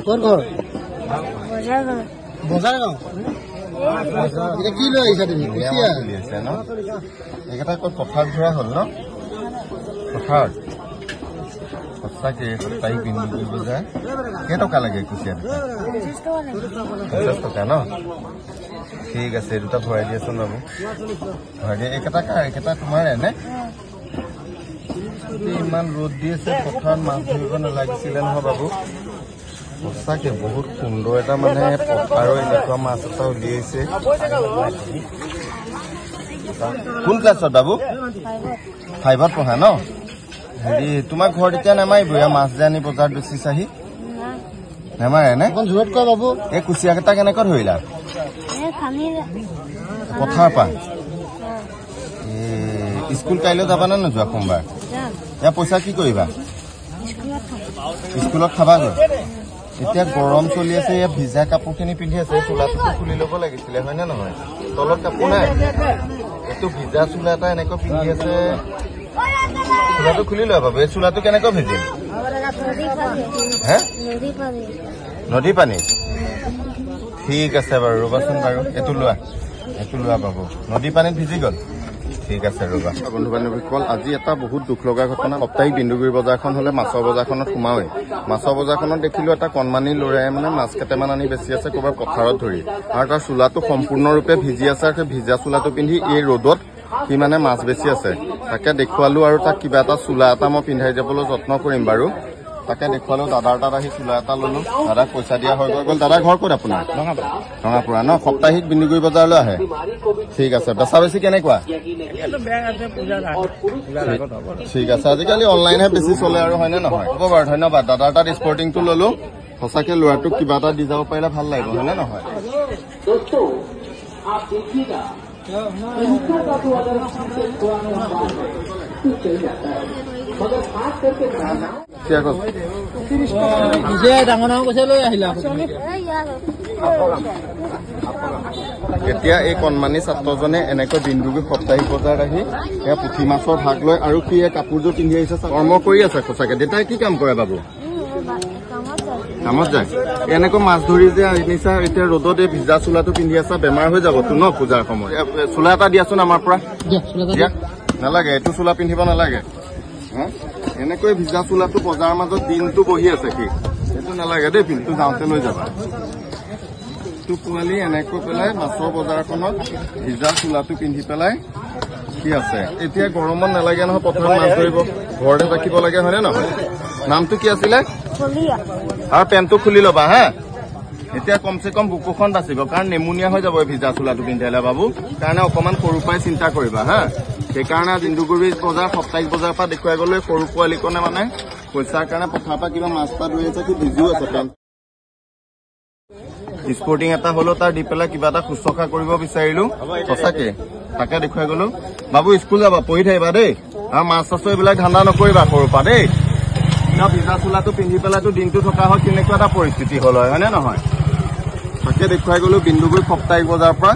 কোন ঘৰ বজাৰ গাঁও এটা কি লৈ আহিছা তুমি কুচিয়া ন এইকেইটা ক'ত পথাৰত ধৰা হ'ল ন পথাৰত সঁচাকে সপ্তাহিক বিন্দু কৰিব যায় কেইটকা লাগে কুচিয়া 50 টকা ন ঠিক আছে দুটা ভৰাই দিয়াচোন বাবু ভৰাই দিয়া এইকেইটা কাৰ এইকেইটা তোমাৰ এনে ইমান ৰ'দ দি আছে পথাৰত মাছ ধৰিব নালাগিছিলে নহয় বাবু সঁচাকে বহুত সুন্দৰ এটা মানে পথাৰৰ এনেকুৱা মাছ এটা উলিয়াইছে কোন ক্লাছত বাবু 5ত পঢ়া ন হেৰি তোমাৰ ঘৰত এতিয়া নামাৰিব মাছ যে আনি বজাৰত বেচিছাহি নামাৰে নে জোৰত কয় বাবু এই কুচিয়া কেইটা কেনেকৈ ধৰিলা পথাৰৰ পৰা স্কুল কাইলৈ যাবা নে নোযোৱা সোমবাৰ ইয়াৰ পইচা কি কৰিবা স্কুলত খাবাগৈ এতিয়া গৰম চলি আছে ইয়াত ভিজা কাপোৰখিনি পিন্ধি আছে চোলাটো খুলি ল'ব লাগিছিলে হয় নে নহয় তলত কাপোৰ নাই এইটো ভিজা চোলা এটা এনেকৈ পিন্ধি আছে চোলাটো খুলি লোৱা বাবু এই চোলাটো কেনেকৈ ভিজিল হে নদী পানী ঠিক আছে বাৰু ৰ'বাচোন বাৰু এইটো লোৱা বাবু নদী পানীত ভিজি গ'ল ঠিক আছে ৰ'বা বন্ধু বান্ধৱীসকল আজি এটা বহুত দুখ লগা ঘটনা সপ্তাহিক বিন্দুগুৰি বজাৰখন হ'লে মাছৰ বজাৰখনত সোমাওৱে মাছৰ বজাৰখনত দেখিলো এটা কণমানি ল'ৰাই মানে মাছ কেইটামান আনি বেচি আছে ক'ৰবাত পথাৰত ধৰি আৰু তাৰ চোলাটো সম্পূৰ্ণৰূপে ভিজি আছে আৰু সেই ভিজা চোলাটো পিন্ধি এই ৰ'দত সি মানে মাছ বেচি আছে তাকে দেখুৱালো আৰু তাক কিবা এটা চোলা এটা মই পিন্ধাই যাবলৈ যত্ন কৰিম বাৰু তাকে দেখুৱালো দাদাৰ তাত আহি চোলা এটা ল'লো দাদাক পইচা দিয়া হৈ গ'ল দাদাৰ ঘৰ ক'ত আপোনাৰ ৰঙাপুৰা ন সপ্তাহিক বিন্দুগুৰি বজাৰলৈ আহে ঠিক আছে বেচা বেছি কেনেকুৱা ঠিক আছে আজিকালি অনলাইনহে বেছি চলে আৰু হয়নে নহয় হ'ব বাৰু ধন্যবাদ দাদাৰ তাত স্পৰ্টিংটো ল'লো সঁচাকে ল'ৰাটোক কিবা এটা দি যাব পাৰিলে ভাল লাগিব হয়নে নহয় এতিয়া এই কণমানি ছাত্ৰজনে এনেকৈ বিন্দুগুৰি সাপ্তাহিক বজাৰত আহি এয়া পুঠি মাছৰ ভাগ লয় আৰু কি কাপোৰযোৰ পিন্ধি আহিছে কৰ্ম কৰি আছে সঁচাকে দেউতাই কি কাম কৰে বাবু কামত যায় এনেকৈ মাছ ধৰি যে আনিছা এতিয়া ৰ'দত এই ভিজা চোলাটো পিন্ধি আছা বেমাৰ হৈ যাবতো ন পূজাৰ সময় চোলা এটা দিয়াচোন আমাৰ পৰা নালাগে এইটো চোলা পিন্ধিব নালাগে এনেকৈ ভিজা চোলাটো বজাৰৰ মাজত দিনটো বহি আছে সি সেইটো নালাগে দেই পিন্ধটো যাওঁতে লৈ যাবা টো পোৱালি এনেকৈ পেলাই মাছৰ বজাৰখনত ভিজা চোলাটো পিন্ধি পেলাই কি আছে এতিয়া গৰমত নালাগে নহয় পথাৰত মাছ ধৰিব ঘৰতে ৰাখিব লাগে হয়নে নহয় নামটো কি আছিলে আৰু পেণ্টটো খুলি ল'বা হা এতিয়া কমচে কম বুকুখন বাচিব কাৰণ নেমুনিয়া হৈ যাব ভিজা চোলাটো পিন্ধালে বাবু কাৰণে অকণমান সৰুৰ পৰাই চিন্তা কৰিবা হা সেইকাৰণে বিন্দুগুৰি বজাৰ সাপ্তাহিক বজাৰৰ পৰা দেখুৱাই গ'লে সৰু পোৱালিকনে মানে পইচাৰ কাৰণে পথাৰৰ পৰা কিবা মাছ পাত ধৰি আছে কি ভিজিও আছে স্পৰ্টিং এটা হ'লেও তাৰ দি পেলাই কিবা এটা শুশ্ৰূষা কৰিব বিচাৰিলো সঁচাকে তাকে দেখুৱাই গ'লো বাবু স্কুল যাবা পঢ়ি থাকিবা দেই আৰু মাছ চাছ এইবিলাক ধান্দা নকৰিবা সৰুৰ পৰা দেই ভিজা চোলাটো পিন্ধি পেলাইতো দিনটো থকা হয় কেনেকুৱা এটা পৰিস্থিতি হ'ল হয় নে নহয় তাকে দেখুৱাই গ'লো বিন্দুগুৰি সাপ্তাহিক বজাৰৰ পৰা